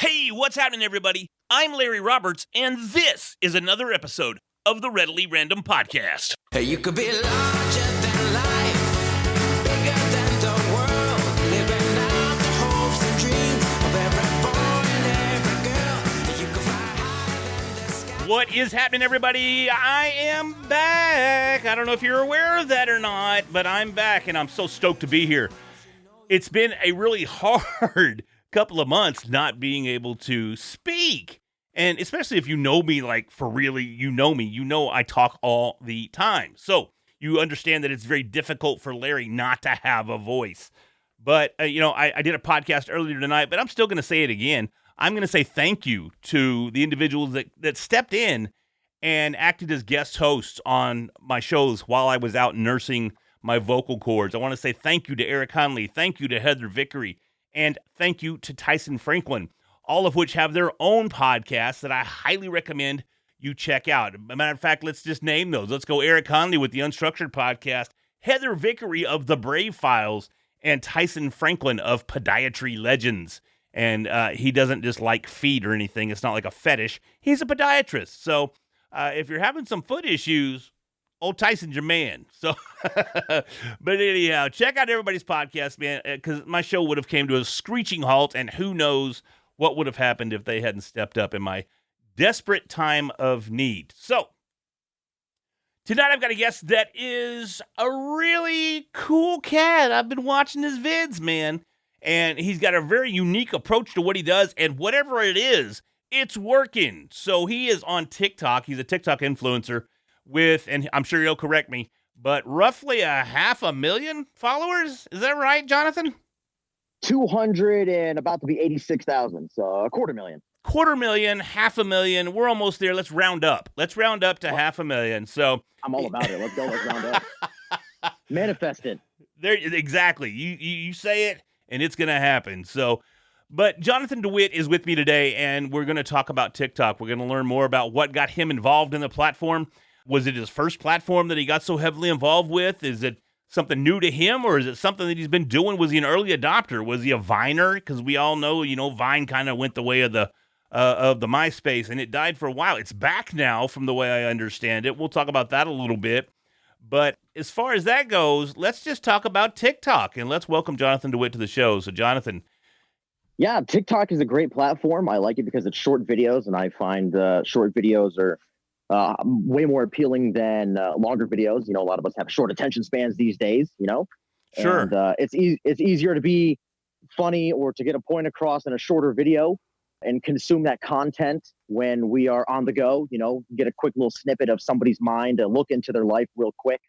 Hey, what's happening, everybody? I'm Larry Roberts, and this is another episode of the Readily Random Podcast. Hey, you could be larger than life, bigger than the world, living out the hopes and dreams of every boy and every girl. You could fly higher than the sky. What is happening, everybody? I am back. I don't know if you're aware of that or not, but I'm back, and I'm so stoked to be here. It's been a really hard couple of months not being able to speak. And especially if you know me, like for really, you know I talk all the time. So you understand that it's very difficult for Larry not to have a voice. But, I did a podcast earlier tonight, but I'm still going to say it again. I'm going to say thank you to the individuals that stepped in and acted as guest hosts on my shows while I was out nursing my vocal cords. I want to say thank you to Eric Hunley, thank you to Heather Vickery, and thank you to Tyson Franklin, all of which have their own podcasts that I highly recommend you check out. As a matter of fact, let's just name those. Let's go Eric Hunley with the Unstructured Podcast, Heather Vickery of The Brave Files, and Tyson Franklin of Podiatry Legends. And he doesn't just like feet or anything. It's not like a fetish. He's a podiatrist. So if you're having some foot issues, old Tyson's your man. So, but anyhow, check out everybody's podcast, man, because my show would have came to a screeching halt, and who knows what would have happened if they hadn't stepped up in my desperate time of need. So, tonight I've got a guest that is a really cool cat. I've been watching his vids, man, and he's got a very unique approach to what he does, and whatever it is, it's working. So he is on TikTok. He's a TikTok influencer with, and I'm sure you'll correct me, but roughly 500,000 followers. Is that right, Jonathan? 200 and about to be 86,000, so a quarter million. 500,000. We're almost there. Let's round up. Let's round up to 500,000. So I'm all about it. Let's go. Let's round up. Manifest it. There, exactly. You say it, and it's gonna happen. So, but Jonathan Dewitt is with me today, and we're gonna talk about TikTok. We're gonna learn more about what got him involved in the platform. Was it his first platform that he got so heavily involved with? Is it something new to him, or is it something that he's been doing? Was he an early adopter? Was he a Viner? Because we all know, Vine kind of went the way of the MySpace, and it died for a while. It's back now, from the way I understand it. We'll talk about that a little bit. But as far as that goes, let's just talk about TikTok, and let's welcome Jonathan DeWitt to the show. So, Jonathan. Yeah, TikTok is a great platform. I like it because it's short videos, and I find short videos are way more appealing than longer videos. A lot of us have short attention spans these days, Sure. And it's easier to be funny or to get a point across in a shorter video and consume that content when we are on the go, get a quick little snippet of somebody's mind, a look into their life real quick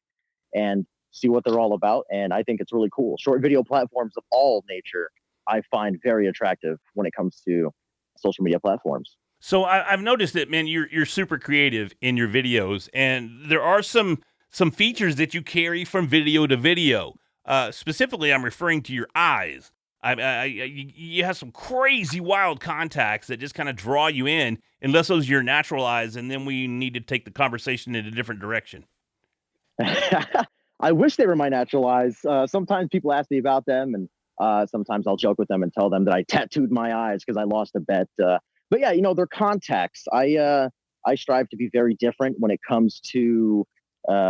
and see what they're all about. And I think it's really cool. Short video platforms of all nature, I find very attractive when it comes to social media platforms. So I've noticed that, man, you're super creative in your videos, and there are some features that you carry from video to video. Specifically, I'm referring to your eyes. You have some crazy wild contacts that just kind of draw you in, unless those are your natural eyes, and then we need to take the conversation in a different direction. I wish they were my natural eyes. Sometimes people ask me about them, and sometimes I'll joke with them and tell them that I tattooed my eyes because I lost a bet. But yeah, they're contacts. I strive to be very different when it comes to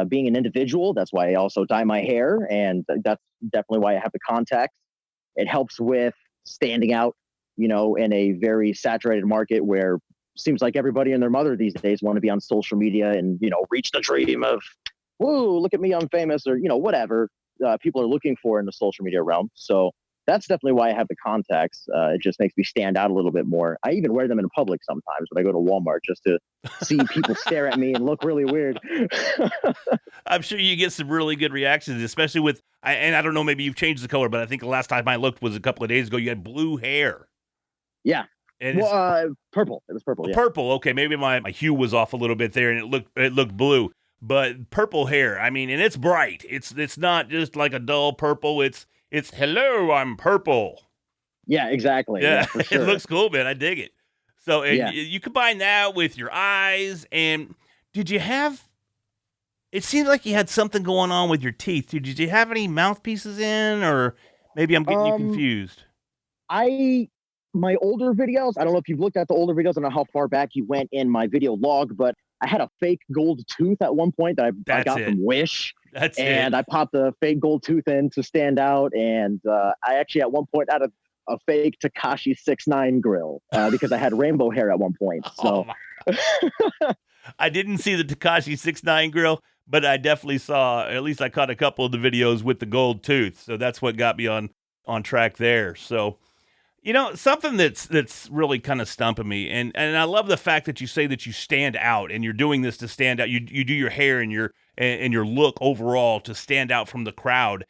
being an individual. That's why I also dye my hair, and that's definitely why I have the contacts. It helps with standing out, in a very saturated market where seems like everybody and their mother these days want to be on social media and, reach the dream of, whoa, look at me, I'm famous, or, whatever people are looking for in the social media realm. So that's definitely why I have the contacts. It just makes me stand out a little bit more. I even wear them in public sometimes when I go to Walmart just to see people stare at me and look really weird. I'm sure you get some really good reactions, especially with, and I don't know, maybe you've changed the color, but I think the last time I looked was a couple of days ago. You had blue hair. Yeah. And purple. It was purple. Yeah. Purple. Okay, maybe my hue was off a little bit there, and it looked blue. But purple hair. I mean, and it's bright. It's not just like a dull purple. It's hello, I'm purple. Yeah, exactly. Yeah, for sure. It looks cool, man. I dig it. So you combine that with your eyes, and did you have? It seemed like you had something going on with your teeth. Did you have any mouthpieces in, or maybe I'm getting you confused? I My older videos, I don't know if you've looked at the older videos. I don't know how far back you went in my video log, but I had a fake gold tooth at one point that I That's got it. from Wish. That's And it. I popped the fake gold tooth in to stand out. And I actually at one point had a fake Takashi 6ix9ine grill because I had rainbow hair at one point. Oh So my. I didn't see the Takashi 6ix9ine grill, but I definitely saw, at least I caught a couple of the videos with the gold tooth. So that's what got me on track there. So, something that's really kind of stumping me, and I love the fact that you say that you stand out, and you're doing this to stand out. You do your hair and your look overall to stand out from the crowd,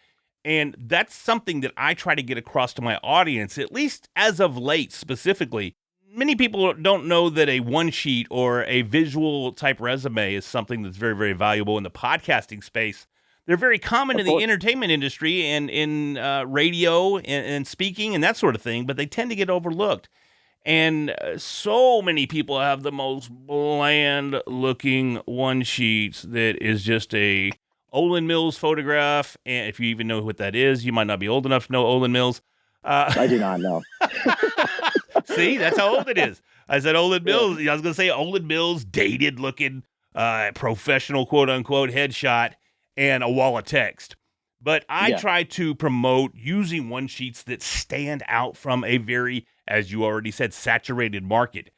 and that's something that I try to get across to my audience, at least as of late, specifically. Many people don't know that a one sheet or a visual type resume is something that's very, very valuable in the podcasting space. They're very common of in the course, entertainment industry and in radio and speaking and that sort of thing, but they tend to get overlooked. And so many people have the most bland looking one sheets that is just a Olin Mills photograph. And if you even know what that is, you might not be old enough to know Olin Mills. I do not know. See, that's how old it is. I said Olin Yeah. Mills. I was going to say Olin Mills, dated looking, professional, quote unquote, headshot and a wall of text. But I Yeah. try to promote using one sheets that stand out from a very, as you already said, saturated market.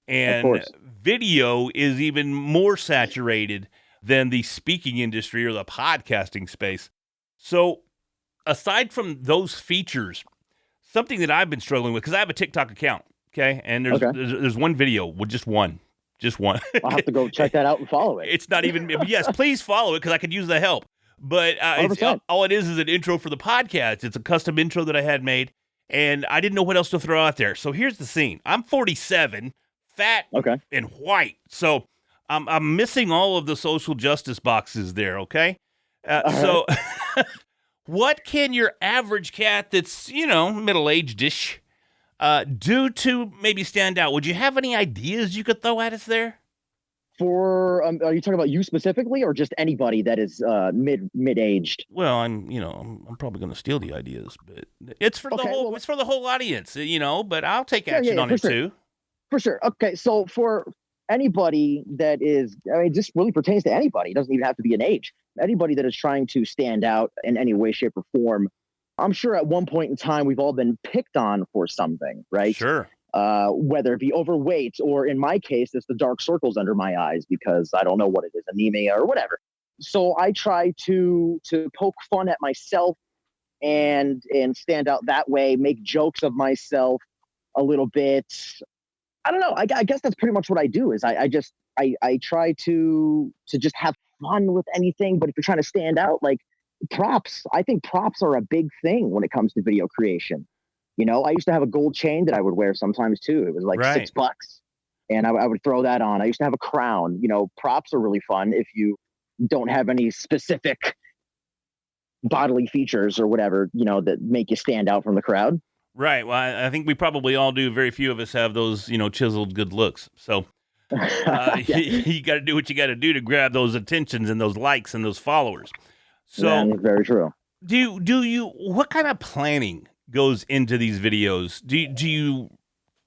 And course. video is even more saturated than the speaking industry or the podcasting space. So, aside from those features, something that I've been struggling with, because I have a TikTok account, okay? And there's one video, well, just one. I'll have to go check that out and follow it. It's not even, yes, please follow it because I could use the help. But it's, 100%. all it is an intro for the podcast. It's a custom intro that I had made, and I didn't know what else to throw out there. So here's the scene. I'm 47, fat Okay. and white. So I'm missing all of the social justice boxes there, okay? So what can your average cat that's, middle-aged-ish do to maybe stand out? Would you have any ideas you could throw at us there? For are you talking about you specifically, or just anybody that is mid-aged? Well, I'm probably going to steal the ideas, but it's for the Okay, whole well, it's for the whole audience, but I'll take Yeah, action yeah, on for it sure. too. For sure. Okay, so for anybody that is, I mean, this really pertains to anybody. It doesn't even have to be an age. Anybody that is trying to stand out in any way, shape, or form. I'm sure at one point in time we've all been picked on for something, right? Sure. Whether it be overweight, or in my case, it's the dark circles under my eyes because I don't know what it is, anemia or whatever. So I try to poke fun at myself and stand out that way, make jokes of myself a little bit. I don't know. I guess that's pretty much what I do. Is I try to just have fun with anything. But if you're trying to stand out, like props, I think props are a big thing when it comes to video creation. I used to have a gold chain that I would wear sometimes too. It was like Right. $6, and I would throw that on. I used to have a crown. Props are really fun if you don't have any specific bodily features or whatever, that make you stand out from the crowd. Right. Well, I think we probably all do. Very few of us have those, chiseled good looks. So Yeah. you got to do what you got to do to grab those attentions and those likes and those followers. So Yeah, very true. do you what kind of planning goes into these videos? Do you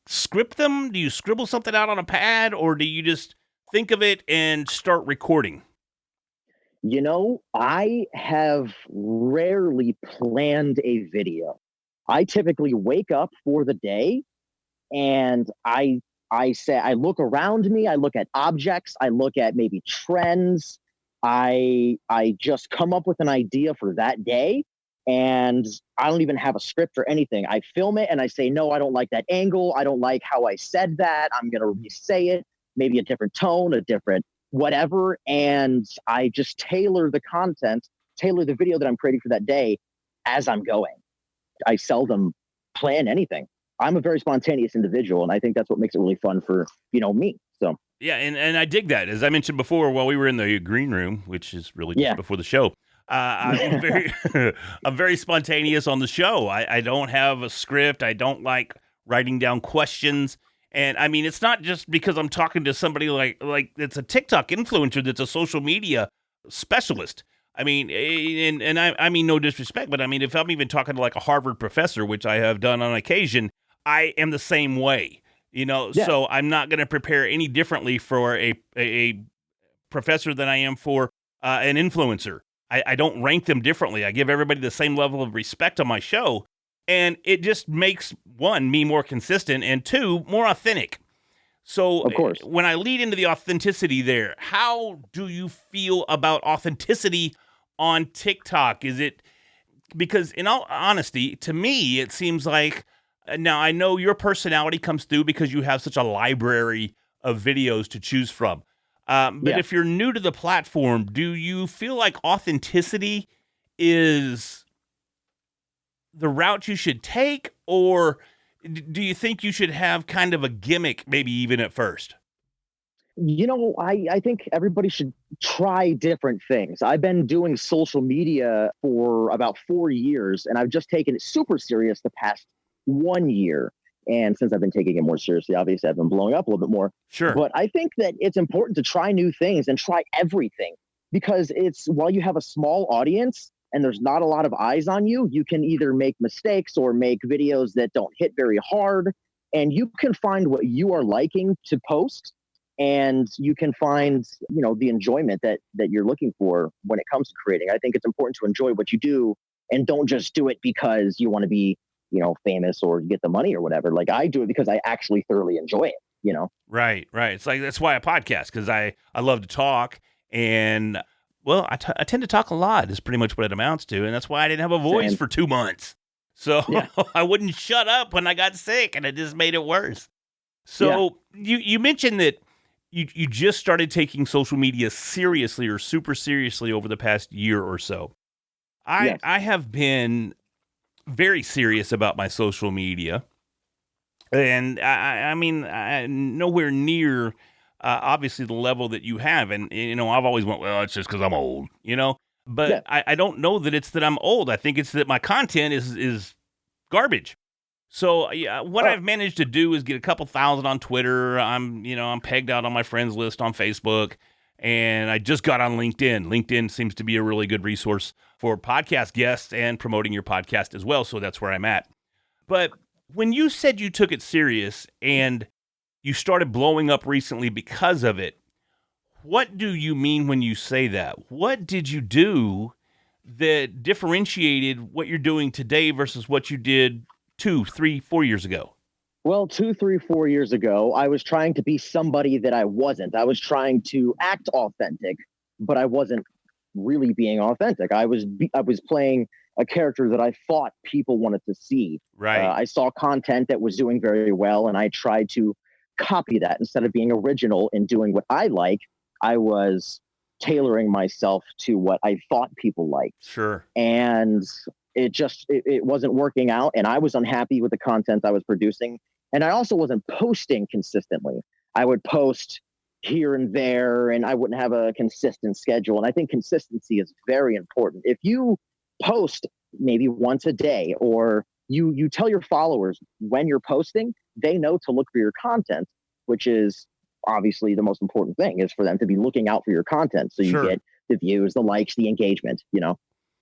script them? Do you scribble something out on a pad, or do you just think of it and start recording? I have rarely planned a video. I typically wake up for the day and I look around me, I look at objects, I look at maybe trends. I just come up with an idea for that day, and I don't even have a script or anything. I film it and I say, no, I don't like that angle. I don't like how I said that. I'm going to re-say it, maybe a different tone, a different whatever. And I just tailor the content, tailor the video that I'm creating for that day as I'm going. I seldom plan anything. I'm a very spontaneous individual, and I think that's what makes it really fun for, me. So Yeah, and I dig that. As I mentioned before, while we were in the green room, which is really just Yeah. before the show, I'm very I'm very spontaneous on the show. I don't have a script. I don't like writing down questions. And I mean, it's not just because I'm talking to somebody like it's a TikTok influencer that's a social media specialist. I mean, and I mean no disrespect, but I mean if I'm even talking to like a Harvard professor, which I have done on occasion, I am the same way, Yeah, so I'm not going to prepare any differently for a professor than I am for an influencer. I don't rank them differently. I give everybody the same level of respect on my show. And it just makes, one, me more consistent, and two, more authentic. So of course. when I lead into the authenticity there, how do you feel about authenticity on TikTok? Is it because, in all honesty, to me, it seems like now I know your personality comes through because you have such a library of videos to choose from. But Yeah. if you're new to the platform, do you feel like authenticity is the route you should take, or do you think you should have kind of a gimmick, maybe even at first? I think everybody should try different things. I've been doing social media for about 4 years, and I've just taken it super serious the past 1 year. And since I've been taking it more seriously, obviously, I've been blowing up a little bit more. Sure. But I think that it's important to try new things and try everything because it's while you have a small audience and there's not a lot of eyes on you, you can either make mistakes or make videos that don't hit very hard. And you can find what you are liking to post and you can find the enjoyment that you're looking for when it comes to creating. I think it's important to enjoy what you do and don't just do it because you want to be famous or get the money or whatever. Like I do it because I actually thoroughly enjoy it. Right, right. It's like that's why I podcast, because I love to talk, and well, I tend to talk a lot is pretty much what it amounts to, and that's why I didn't have a voice Same. for 2 months. So Yeah. I wouldn't shut up when I got sick, and it just made it worse. Yeah. So you mentioned that you just started taking social media seriously or super seriously over the past year or so. Yes. I have been very serious about my social media. And I mean, nowhere near, obviously, the level that you have. And, I've always went, well, it's just because I'm old. Yeah. But I don't know that it's that I'm old. I think it's that my content is garbage. So yeah, what Oh, I've managed to do is get a couple thousand on Twitter. I'm pegged out on my friends list on Facebook, and I just got on LinkedIn. LinkedIn seems to be a really good resource for podcast guests and promoting your podcast as well. So that's where I'm at. But when you said you took it serious and you started blowing up recently because of it, what do you mean when you say that? What did you do that differentiated what you're doing today versus what you did 2, 3, 4 years ago? well, 2, 3, 4 years ago, I was trying to be somebody that I wasn't. I was trying to act authentic, but I wasn't really being authentic. I was playing a character that I thought people wanted to see. Right. I saw content that was doing very well, and I tried to copy that instead of being original and doing what I like. I was tailoring myself to what I thought people liked, Sure. and it wasn't working out, and I was unhappy with the content I was producing, and I also wasn't posting consistently. I would post here and there, and I wouldn't have a consistent schedule. And I think consistency is very important. If you post maybe once a day, or you tell your followers when you're posting, they know to look for your content, which is obviously the most important thing is for them to be looking out for your content. So you Sure. get the views, the likes, the engagement.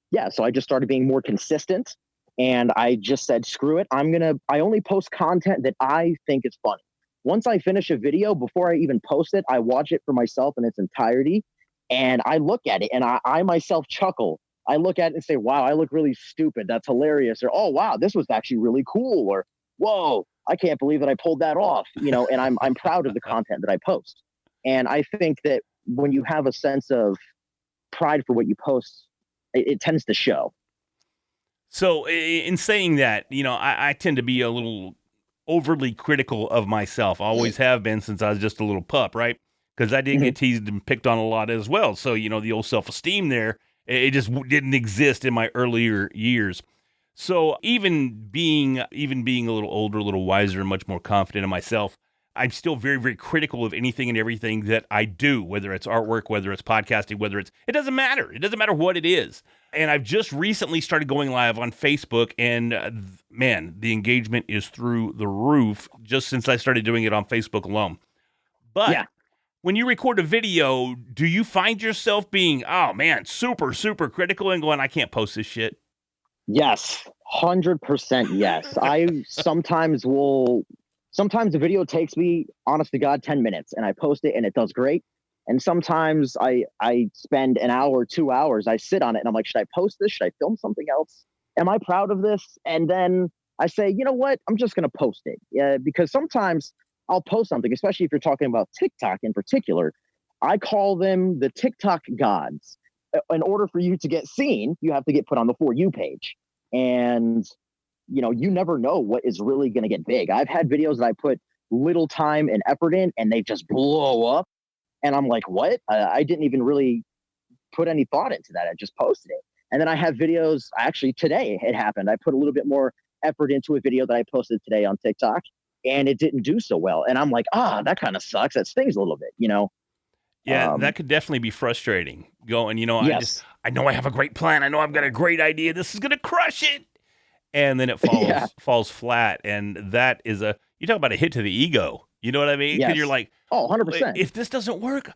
Yeah. So I just started being more consistent, and I just said, screw it. I only post content that I think is funny. Once I finish a video, before I even post it, I watch it for myself in its entirety, and I look at it and I myself chuckle. I look at it and say, wow, I look really stupid. That's hilarious. Or, oh, wow, this was actually really cool. Or, whoa, I can't believe that I pulled that off. And I'm proud of the content that I post. And I think that when you have a sense of pride for what you post, it tends to show. So in saying that, I tend to be a little overly critical of myself. I always have been since I was just a little pup, right? Because I did Mhm. get teased and picked on a lot as well. So, the old self-esteem there, it just didn't exist in my earlier years. So even being a little older, a little wiser, and much more confident in myself, I'm still very, very critical of anything and everything that I do, whether it's artwork, whether it's podcasting, it doesn't matter. It doesn't matter what it is. And I've just recently started going live on Facebook, and man, the engagement is through the roof just since I started doing it on Facebook alone. But Yeah. when you record a video, do you find yourself being, oh man, super, super critical and going, I can't post this shit? Yes. 100% yes. Sometimes the video takes me, honest to God, 10 minutes and I post it and it does great. And sometimes I spend an hour, 2 hours, I sit on it and I'm like, should I post this? Should I film something else? Am I proud of this? And then I say, you know what? I'm just going to post it. Yeah, because sometimes I'll post something, especially if you're talking about TikTok in particular. I call them the TikTok gods. In order for you to get seen, you have to get put on the For You page. And you never know what is really going to get big. I've had videos that I put little time and effort in and they just blow up. And I'm like, what? I didn't even really put any thought into that. I just posted it. And then I have videos, actually today it happened. I put a little bit more effort into a video that I posted today on TikTok and it didn't do so well. And I'm like, that kind of sucks. That stings a little bit. Yeah, that could definitely be frustrating. Going, Yes. I know I have a great plan. I know I've got a great idea. This is gonna crush it, and then it Yeah. falls flat, and that is you talk about a hit to the ego. You know what I mean? Because you're Yes. like, Oh, 100%. if this doesn't work,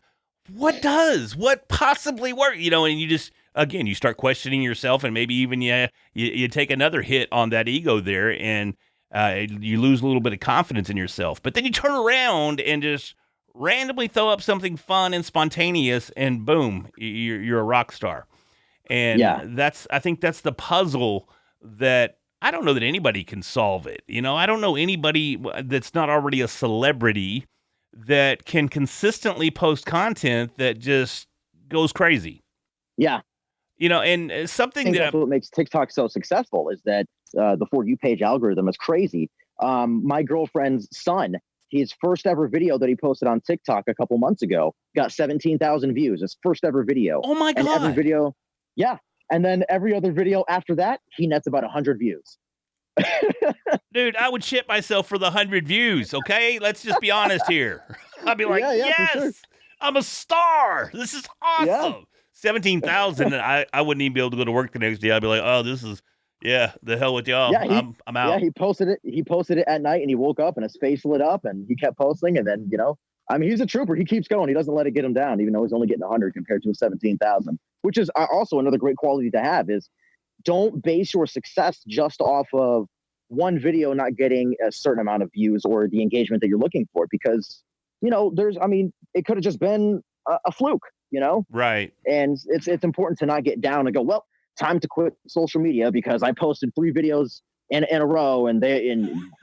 what does? What possibly work? And you just again you start questioning yourself, and maybe even you take another hit on that ego there, and you lose a little bit of confidence in yourself. But then you turn around and just randomly throw up something fun and spontaneous, and boom, you're a rock star. Yeah. And I think that's the puzzle that I don't know that anybody can solve it. I don't know anybody that's not already a celebrity that can consistently post content that just goes crazy. Yeah. And I something think that that's what makes TikTok so successful is that the For You page algorithm is crazy. My girlfriend's son, his first ever video that he posted on TikTok a couple months ago got 17,000 views. His first ever video. oh my And every God, video, yeah. And then every other video after that, he nets about 100 views. dude, I would shit myself for the 100 views. Okay, let's just be honest here. I'd be like, Yeah, for sure. yes, I'm a star. This is Yeah. awesome. 17,000, and I wouldn't even be able to go to work the next day. I'd be like, oh, this is the hell with y'all. Yeah, I'm out. he posted it. He posted it at night, and he woke up, and his face lit up, and he kept posting. And then, I mean, he's a trooper. He keeps going. He doesn't let it get him down, even though he's only getting 100 compared to a 17,000. Which is also another great quality to have. Is don't base your success just off of one video not getting a certain amount of views or the engagement that you're looking for, because it could have just been a fluke. Right. And it's important to not get down and go, well, time to quit social media because I posted 3 videos in a row and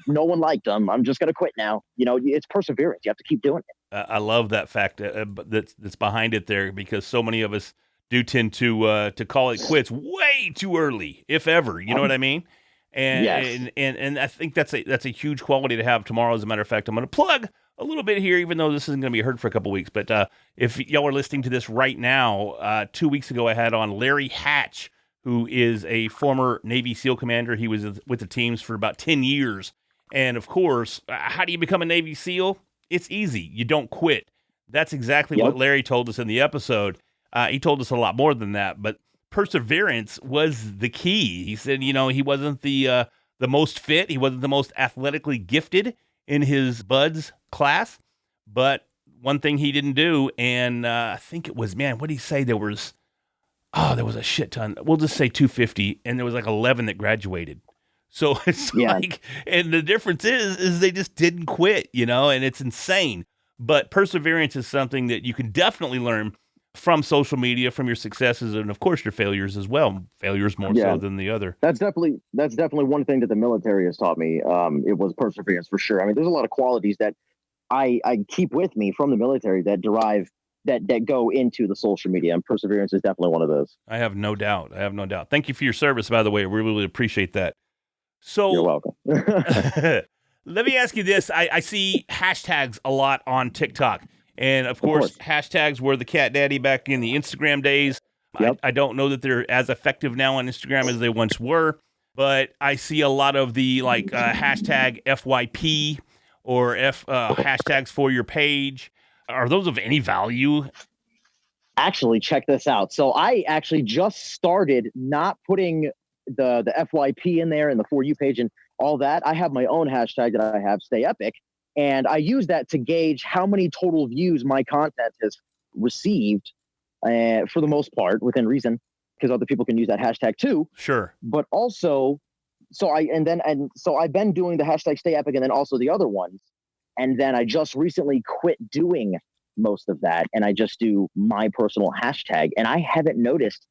no one liked them. I'm just gonna quit now. It's perseverance. You have to keep doing it. I love that fact that's behind it there, because so many of us do tend to call it quits way too early, if ever. You know what I mean? And, Yes. and I think that's a huge quality to have tomorrow. As a matter of fact, I'm going to plug a little bit here, even though this isn't going to be heard for a couple weeks. But if y'all are listening to this right now, 2 weeks ago I had on Larry Hatch, who is a former Navy SEAL commander. He was with the teams for about 10 years. And of course, how do you become a Navy SEAL? It's easy. You don't quit. That's exactly what Larry told us in the episode. He told us a lot more than that, but perseverance was the key. He said, he wasn't the most fit. He wasn't the most athletically gifted in his buds class, but one thing he didn't do, and I think it was, what did he say? There was a shit ton. We'll just say 250, and there was like 11 that graduated. So it's like, and the difference is they just didn't quit, and it's insane. But perseverance is something that you can definitely learn from social media, from your successes, and of course your failures as well. Failures more so than the other. That's definitely one thing that the military has taught me. It was perseverance for sure. I mean, there's a lot of qualities that I keep with me from the military that derive that go into the social media, and perseverance is definitely one of those. I have no doubt. Thank you for your service, by the way. We really appreciate that. So You're welcome. let me ask you this. I see hashtags a lot on TikTok. And of course, hashtags were the cat daddy back in the Instagram days. Yep. I don't know that they're as effective now on Instagram as they once were, but I see a lot of the hashtag FYP or hashtags for your page. Are those of any value? Actually, check this out. So I actually just started not putting the FYP in there and the For You page and all that. I have my own hashtag that I have, Stay Epic. And I use that to gauge how many total views my content has received, for the most part, within reason, because other people can use that hashtag too. Sure. But also, so I've been doing the hashtag Stay Epic and then also the other ones. And then I just recently quit doing most of that. And I just do my personal hashtag. And I haven't noticed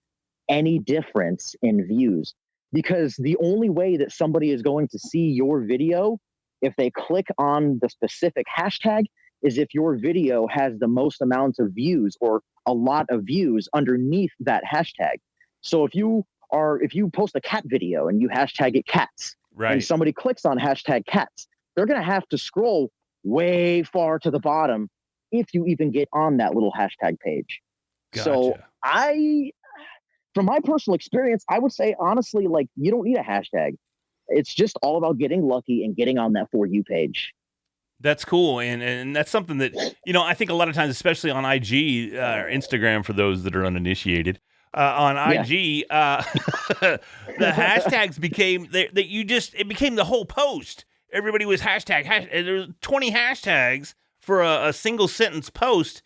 any difference in views because the only way that somebody is going to see your video if they click on the specific hashtag is if your video has the most amount of views or a lot of views underneath that hashtag. So if you post a cat video and you hashtag it cats and Right. somebody clicks on hashtag cats, they're going to have to scroll way far to the bottom if you even get on that little hashtag page. So Gotcha. from my personal experience, I would say honestly, like you don't need a hashtag. It's just all about getting lucky and getting on that For You page. That's cool, and that's something that I think a lot of times, especially on IG or Instagram, for those that are uninitiated, on Yeah. IG, the hashtags became it became the whole post. Everybody was and there's 20 hashtags for a single sentence post,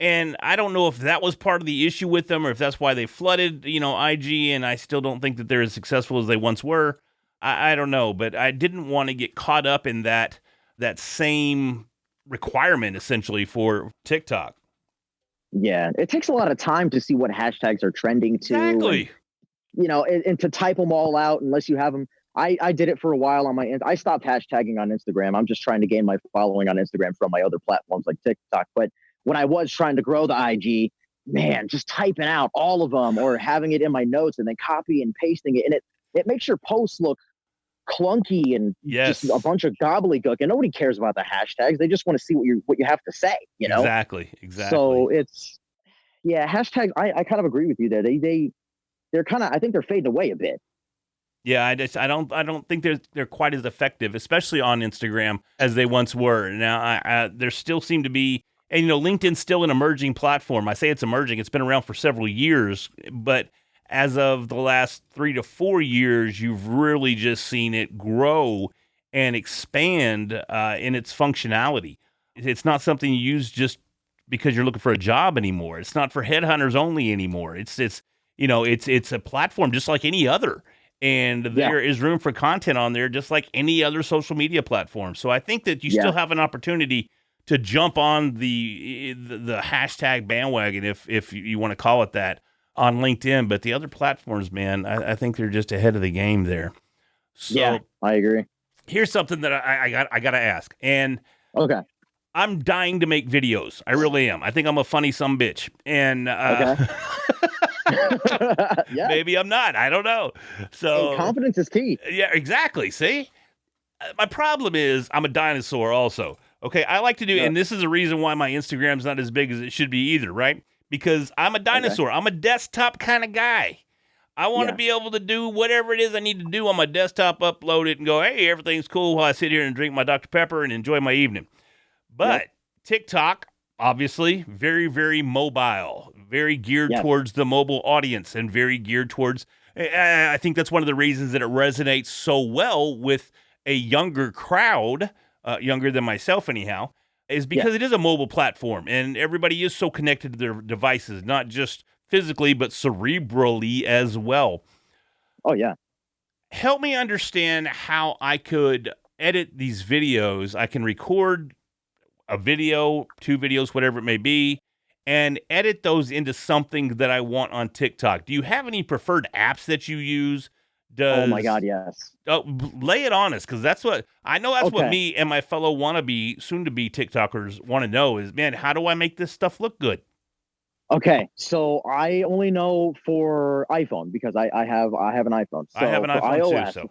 and I don't know if that was part of the issue with them or if that's why they flooded IG, and I still don't think that they're as successful as they once were. I don't know, but I didn't want to get caught up in that same requirement essentially for TikTok. Yeah, it takes a lot of time to see what hashtags are trending to, Exactly. and to type them all out unless you have them. I did it for a while on I stopped hashtagging on Instagram. I'm just trying to gain my following on Instagram from my other platforms like TikTok. But when I was trying to grow the IG, man, just typing out all of them or having it in my notes and then copy and pasting it, and it makes your posts look clunky and just a bunch of gobbledygook, and nobody cares about the hashtags. They just want to see what you have to say, Exactly. So hashtags. I kind of agree with you there. They're kind of, I think they're fading away a bit. Yeah, I don't think they're quite as effective, especially on Instagram, as they once were. Now, there still seem to be, and LinkedIn's still an emerging platform. I say it's emerging; it's been around for several years, but as of the last 3 to 4 years, you've really just seen it grow and expand in its functionality. It's not something you use just because you're looking for a job anymore. It's not for headhunters only anymore. It's a platform just like any other. And there is room for content on there just like any other social media platform. So I think that you still have an opportunity to jump on the hashtag bandwagon, if you want to call it that, on LinkedIn. But the other platforms, man, I think they're just ahead of the game there. So I agree. Here's something that I got to ask. And okay, I'm dying to make videos. I really am. I think I'm a funny sumbitch. And maybe I'm not. I don't know. So and confidence is key. Yeah, exactly. See? My problem is I'm a dinosaur also. Okay, I like to do, and this is the reason why my Instagram's not as big as it should be either, right? Because I'm a dinosaur. I'm a desktop kind of guy. I want to be able to do whatever it is I need to do on my desktop, upload it, and go, hey, everything's cool while I sit here and drink my Dr. Pepper and enjoy my evening. But TikTok, obviously, very, very mobile, very geared towards the mobile audience and very geared towards, I think that's one of the reasons that it resonates so well with a younger crowd, younger than myself anyhow, is because it is a mobile platform and everybody is so connected to their devices, not just physically, but cerebrally as well. Oh, yeah. Help me understand how I could edit these videos. I can record a video, 2 videos, whatever it may be, and edit those into something that I want on TikTok. Do you have any preferred apps that you use? Oh my God, yes. Lay it on us, because that's what I know. That's what me and my fellow wannabe, soon-to-be TikTokers want to know is, man, how do I make this stuff look good? Okay, so I only know for iPhone because I have an iPhone. So I have an iPhone iOS, too. So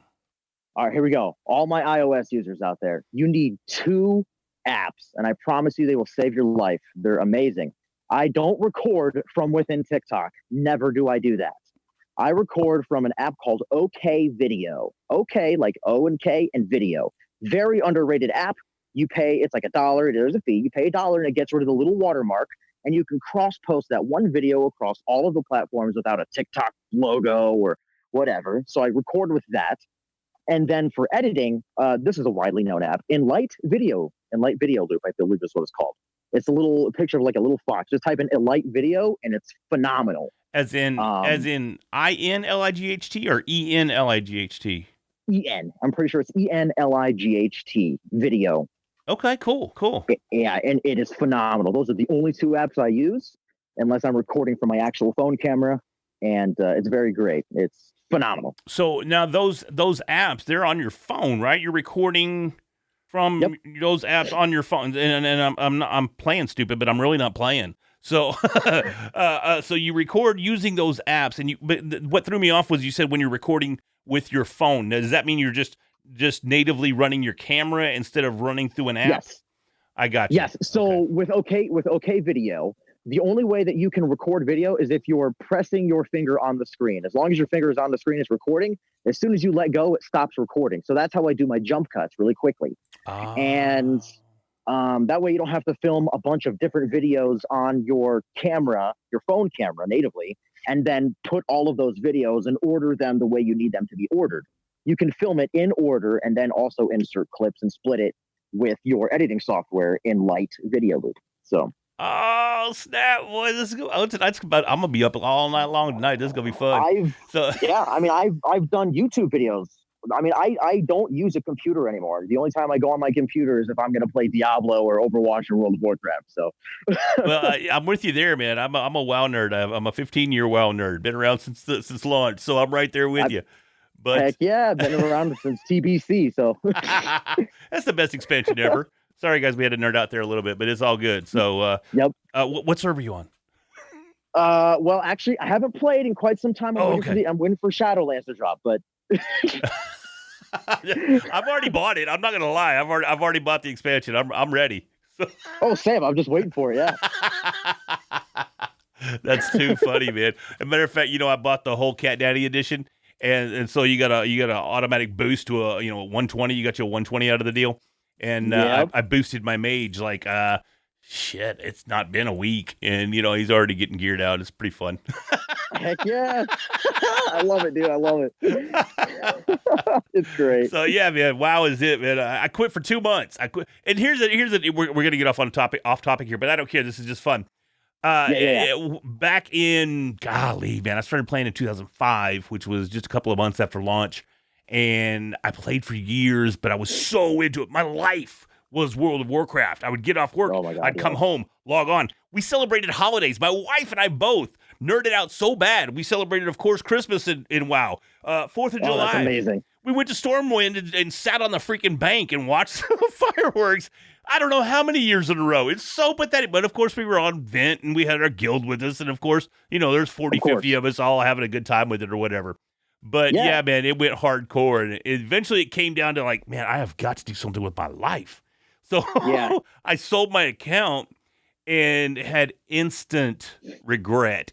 all right, here we go. All my iOS users out there, you need 2 apps, and I promise you they will save your life. They're amazing. I don't record from within TikTok. Never do I do that. I record from an app called OK Video. OK, like O and K and video. Very underrated app. You pay, it's like $1. There's a fee. You pay $1 and it gets rid of the little watermark. And you can cross post that one video across all of the platforms without a TikTok logo or whatever. So I record with that. And then for editing, this is a widely known app, Enlight Video Loop, I believe is what it's called. It's a little picture of like a little fox. Just type in Enlight Video and it's phenomenal. as in INLIGHT or ENLIGHT? EN. I'm pretty sure it's ENLIGHT video. Okay, cool. Yeah, and it is phenomenal. Those are the only two apps I use, unless I'm recording from my actual phone camera, and it's very great. It's phenomenal. So now those apps, they're on your phone, right? You're recording from Yep. those apps on your phone, and I'm playing stupid, but I'm really not playing. So, so you record using those apps, and what threw me off was you said when you're recording with your phone. Now, does that mean you're just natively running your camera instead of running through an app? Yes. I got you. Yes. So with OK Video, the only way that you can record video is if you're pressing your finger on the screen. As long as your finger is on the screen, it's recording. As soon as you let go, it stops recording. So that's how I do my jump cuts really quickly. And that way you don't have to film a bunch of different videos on your camera, your phone camera natively, and then put all of those videos and order them the way you need them to be ordered. You can film it in order and then also insert clips and split it with your editing software in Light Video Loop. So. Oh snap, boy! Tonight's about. I'm gonna be up all night long tonight. This is gonna be fun. I've done YouTube videos. I mean, I don't use a computer anymore. The only time I go on my computer is if I'm going to play Diablo or Overwatch or World of Warcraft. So, well, I'm with you there, man. I'm a WoW nerd. I'm a 15-year WoW nerd. Been around since launch, so I'm right there with you. But heck yeah, been around since TBC. So that's the best expansion ever. Sorry, guys, we had to nerd out there a little bit, but it's all good. So, yep. What server are you on? Well, actually, I haven't played in quite some time. I'm waiting for Shadowlands to drop, but. I've already bought it. I'm not gonna lie. I've already bought the expansion. I'm ready. So. Oh, Sam, I'm just waiting for it. Yeah. That's too funny, man. As a matter of fact, I bought the whole Cat Daddy edition, and so you got a automatic boost to a 120. You got your 120 out of the deal, and I boosted my mage like shit. It's not been a week, and he's already getting geared out. It's pretty fun. Heck yeah. I love it, dude. I love it. It's great. So yeah, man. WoW is it, man. I quit for 2 months. I quit. And we're gonna get off topic here, but I don't care. This is just fun. Back in, golly, man, I started playing in 2005, which was just a couple of months after launch. And I played for years, but I was so into it. My life was World of Warcraft. I would get off work. Oh my God, I'd come home, log on. We celebrated holidays. My wife and I both nerded out so bad. We celebrated, of course, Christmas in WoW. 4th of July. That's amazing. We went to Stormwind and sat on the freaking bank and watched fireworks. I don't know how many years in a row. It's so pathetic. But, of course, we were on Vent, and we had our guild with us. And, of course, there's 40, 50 of us all having a good time with it or whatever. But, yeah man, it went hardcore. And eventually it came down to, like, man, I have got to do something with my life. So I sold my account and had instant regret.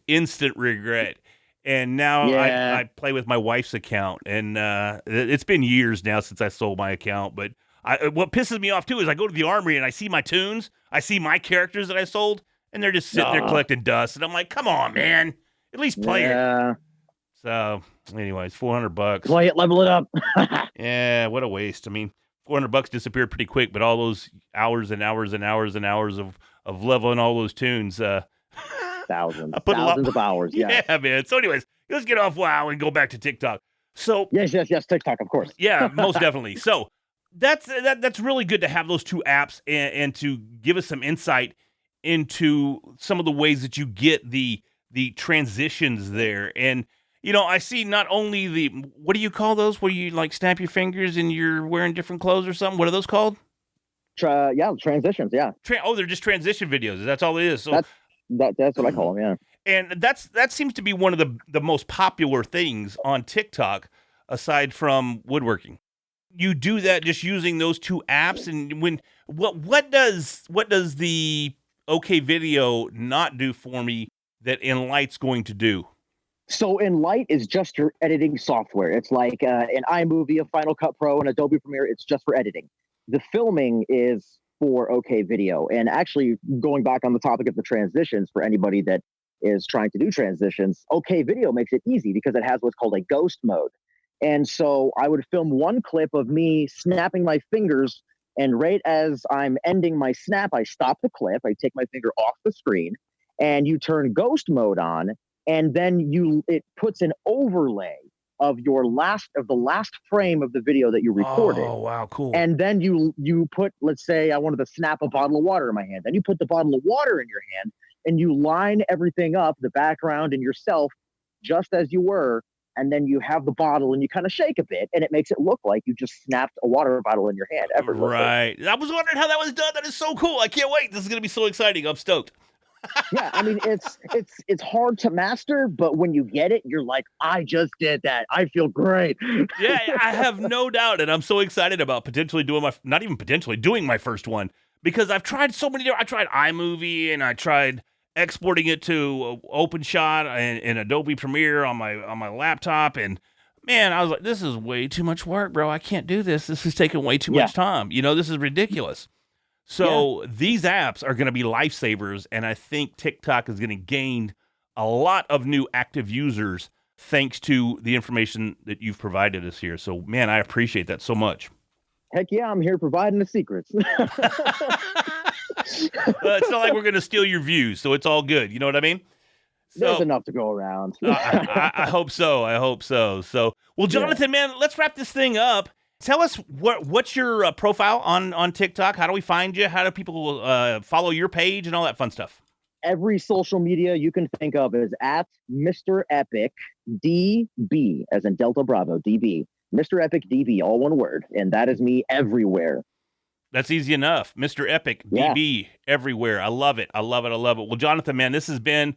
And now I play with my wife's account. And it's been years now since I sold my account. But what pisses me off, too, is I go to the armory and I see my tunes. I see my characters that I sold. And they're just sitting there collecting dust. And I'm like, come on, man. At least play it. So, anyways, $400. Play it, level it up. Yeah, what a waste. I mean, $400 disappeared pretty quick, but all those hours and hours and hours and hours of leveling all those tunes. Thousands of hours. Yeah, man. So, anyways, let's get off WoW and go back to TikTok. So, yes, TikTok, of course. Yeah, most definitely. So, that's really good to have those two apps and to give us some insight into some of the ways that you get the transitions there. And I see not only what do you call those where you like snap your fingers and you're wearing different clothes or something? What are those called? Transitions. Yeah. They're just transition videos. That's all it is. So that's what I call them. Yeah. And that seems to be one of the most popular things on TikTok, aside from woodworking. You do that just using those two apps. And what does the OK Video not do for me that Enlight's going to do? So Enlight is just your editing software. It's like an iMovie, a Final Cut Pro, and Adobe Premiere. It's just for editing. The filming is for OK Video. And actually, going back on the topic of the transitions, for anybody that is trying to do transitions, OK Video makes it easy because it has what's called a ghost mode. And so I would film one clip of me snapping my fingers, and right as I'm ending my snap, I stop the clip, I take my finger off the screen, and you turn ghost mode on. And then it puts an overlay of the last frame of the video that you recorded. Oh, wow, cool. And then you put, let's say I wanted to snap a bottle of water in my hand. Then you put the bottle of water in your hand and you line everything up, the background and yourself, just as you were. And then you have the bottle and you kind of shake a bit and it makes it look like you just snapped a water bottle in your hand effortlessly. Right. I was wondering how that was done. That is so cool. I can't wait. This is going to be so exciting. I'm stoked. Yeah, I mean, it's hard to master, but when you get it, you're like, I just did that. I feel great. Yeah, I have no doubt, and I'm so excited about potentially doing doing my first one, because I've tried so many. I tried iMovie and I tried exporting it to OpenShot and Adobe Premiere on my laptop, and man, I was like, this is way too much work, bro. I can't do this. This is taking way too much time. This is ridiculous. So these apps are going to be lifesavers, and I think TikTok is going to gain a lot of new active users thanks to the information that you've provided us here. So, man, I appreciate that so much. Heck yeah, I'm here providing the secrets. It's not like we're going to steal your views, so it's all good. You know what I mean? There's enough to go around. I hope so. I hope so. So, well, Jonathan, man, let's wrap this thing up. Tell us what's your profile on TikTok? How do we find you? How do people follow your page and all that fun stuff? Every social media you can think of is at Mr. Epic DB, as in Delta Bravo, DB. Mr. Epic DB, all one word. And that is me everywhere. That's easy enough. Mr. Epic DB everywhere. I love it. I love it. I love it. Well, Jonathan, man, this has been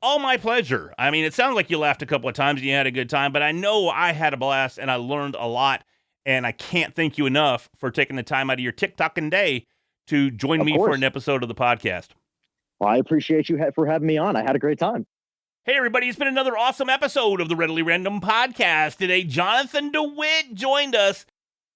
all my pleasure. I mean, it sounds like you laughed a couple of times and you had a good time, but I know I had a blast and I learned a lot. And I can't thank you enough for taking the time out of your TikToking day to join me for an episode of the podcast. Well, I appreciate you for having me on. I had a great time. Hey, everybody. It's been another awesome episode of the Readily Random podcast. Today, Jonathan Dewitt joined us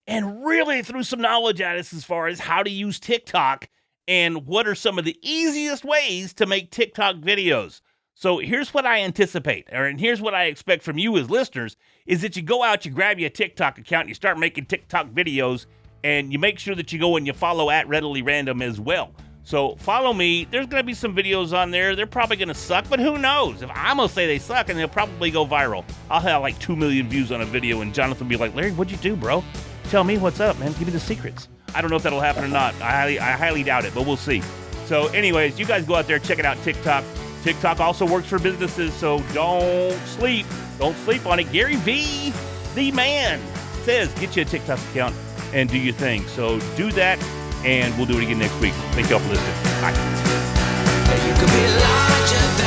and really threw some knowledge at us as far as how to use TikTok and what are some of the easiest ways to make TikTok videos. So here's what I anticipate, and here's what I expect from you as listeners, is that you go out, you grab your TikTok account, and you start making TikTok videos, and you make sure that you go and you follow at Readily Random as well. So follow me. There's going to be some videos on there. They're probably going to suck, but who knows? If I'm going to say they suck, and they'll probably go viral. I'll have like 2 million views on a video, and Jonathan will be like, Larry, what'd you do, bro? Tell me what's up, man. Give me the secrets. I don't know if that'll happen or not. I highly doubt it, but we'll see. So anyways, you guys go out there, check it out, TikTok. TikTok also works for businesses, so don't sleep. Don't sleep on it. Gary V, the man, says get you a TikTok account and do your thing. So do that, and we'll do it again next week. Thank y'all for listening. Bye. You could be larger than